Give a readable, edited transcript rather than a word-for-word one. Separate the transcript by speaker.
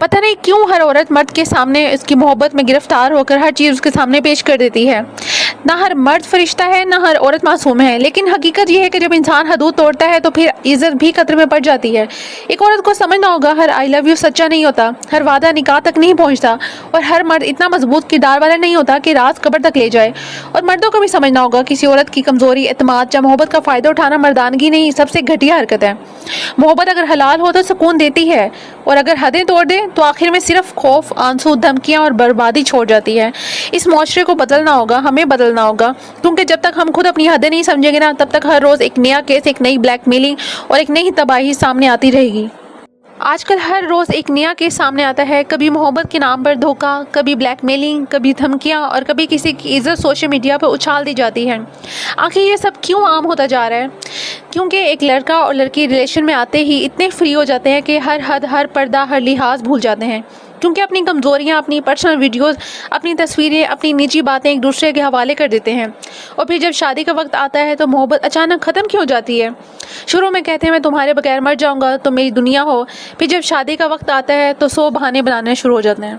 Speaker 1: پتہ نہیں کیوں ہر عورت مرد کے سامنے اس کی محبت میں گرفتار ہو کر ہر چیز اس کے سامنے پیش کر دیتی ہے۔ نہ ہر مرد فرشتہ ہے، نہ ہر عورت معصوم ہے، لیکن حقیقت یہ ہے کہ جب انسان حدود توڑتا ہے تو پھر عزت بھی خطرے میں پڑ جاتی ہے۔ ایک عورت کو سمجھنا ہوگا ہر آئی لو یو سچا نہیں ہوتا، ہر وعدہ نکاح تک نہیں پہنچتا، اور ہر مرد اتنا مضبوط کردار والا نہیں ہوتا کہ راز قبر تک لے جائے۔ اور مردوں کو بھی سمجھنا ہوگا کسی عورت کی کمزوری، اعتماد یا محبت کا فائدہ اٹھانا مردانگی نہیں، سب سے گھٹیا حرکت ہے۔ محبت اگر حلال ہو تو سکون دیتی ہے، اور اگر حدیں توڑ دے تو آخر میں صرف خوف، آنسو، دھمکیاں اور بربادی چھوڑ جاتی ہے۔ اس معاشرے کو بدلنا ہوگا، ہمیں بدلنا ہوگا، کیونکہ جب تک ہم خود اپنی حدیں نہیں سمجھیں گے نا، تب تک ہر روز ایک نیا کیس، ایک نئی بلیک میلنگ اور ایک نئی تباہی سامنے آتی رہے گی۔ آج کل ہر روز ایک نیا کیس سامنے آتا ہے، کبھی محبت کے نام پر دھوکہ، کبھی بلیک میلنگ، کبھی دھمکیاں، اور کبھی کسی کی عزت سوشل میڈیا پہ اچھال دی جاتی ہے۔ آخر یہ سب کیوں عام ہوتا جا رہا ہے؟ کیونکہ ایک لڑکا اور لڑکی ریلیشن میں آتے ہی اتنے فری ہو جاتے ہیں کہ ہر حد، ہر پردہ، ہر لحاظ بھول جاتے ہیں، کیونکہ اپنی کمزوریاں، اپنی پرسنل ویڈیوز، اپنی تصویریں، اپنی نجی باتیں ایک دوسرے کے حوالے کر دیتے ہیں۔ اور پھر جب شادی کا وقت آتا ہے تو محبت اچانک ختم کیوں ہو جاتی ہے؟ شروع میں کہتے ہیں میں تمہارے بغیر مر جاؤں گا، تم میری دنیا ہو، پھر جب شادی کا وقت آتا ہے تو 100 بہانے بنانے شروع ہو جاتے ہیں۔